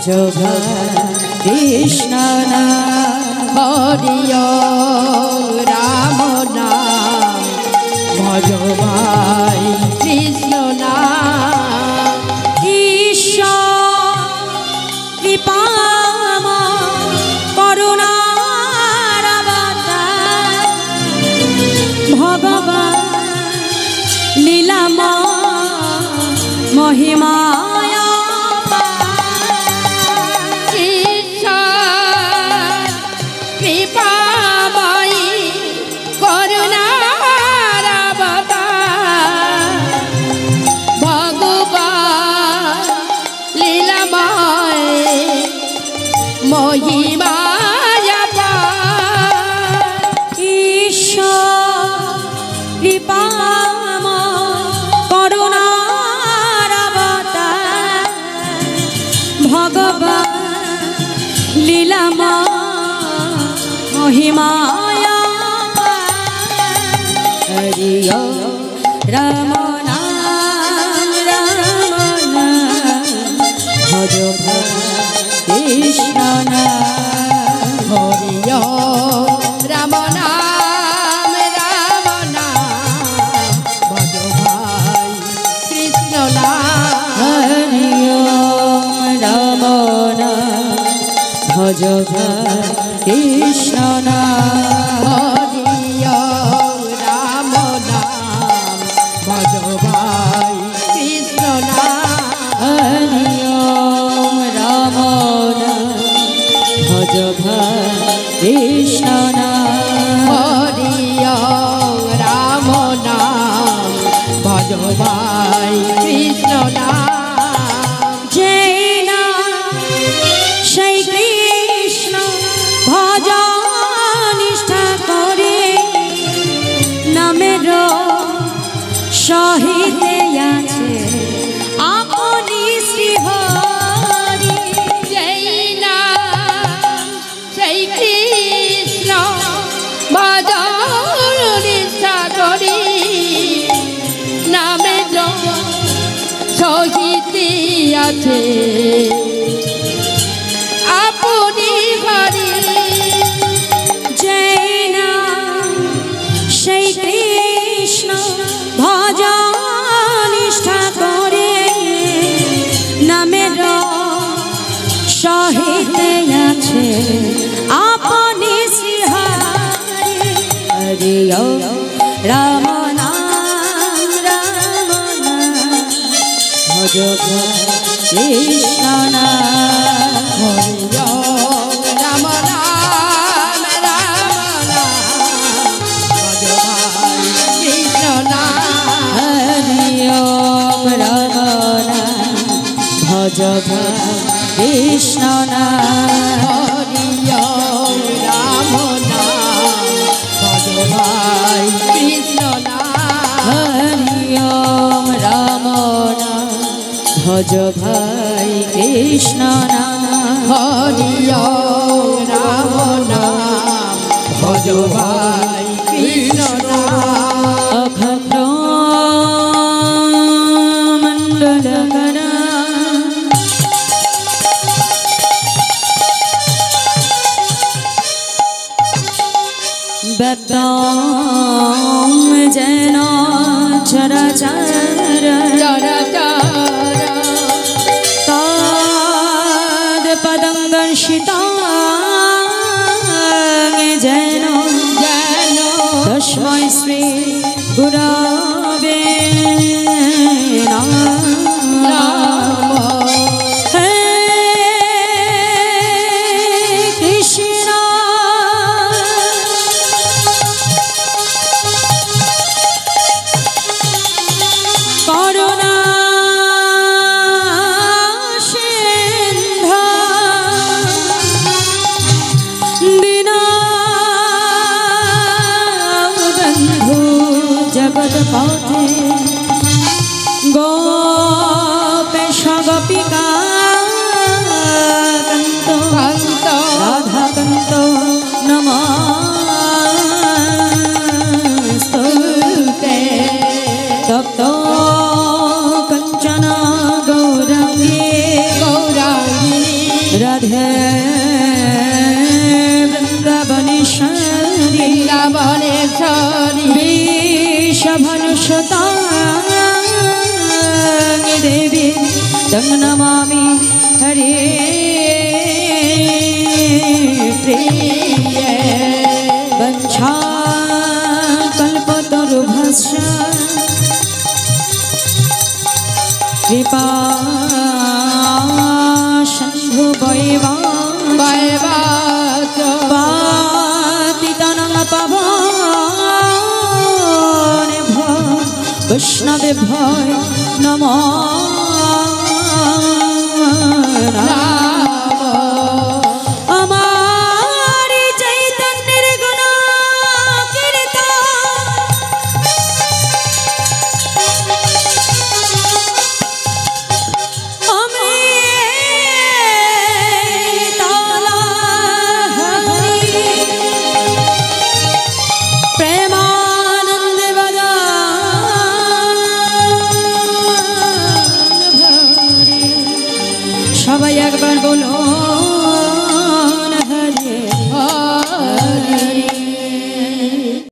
ভজ কৃষ্ণ নাম হরি রাম নাম ভজ ভাই কৃষ্ণ নাম ঈশ্বর কৃপা করুণার অবতার ভগবান লীলাময় মহিমা महिमाया हरि राम नाम भज कृष्ण नाम हरि राम नाम भज भाई कृष्ण नाम हरि राम नाम भज कृष्ण नाम हरि राम नाम भज भाई कृष्ण नाम हरि राम नाम भज कृष्ण नाम हरि राम नाम भज भाई कृष्ण नाम সহিতে আছে আপনি শ্রী হরি জয় নাম জয় কৃষ্ণ ভজন নিষ্ঠা করি নামে সহিতে আছে আপনি হরি জয় নাম সেই কৃষ্ণ নিষ্ঠা করে নামের সহিতে আছে আপনি শ্রী হরি রাম নাম ভজ কৃষ্ণ নাম হরি রাম নাম ভজ কৃষ্ণ নাম राम नाम भज कृष्ण नाम हरि राम नाम भज भाई कृष्ण नाम हरि राम नाम भज भाई कृष्ण नाम हरि राम नाम भज भाई कृष्ण नाम बताओ जन चराचर ताद पदं दर्शिता जन देवी तं नमामि हरे प्रिय वंशाकल्पतरुभ्यश्च कृपा सिन्धु पातितानां पावनेभ्यो वैष्णवेभ्यो नमो সবাই একবার বলো হরে হরে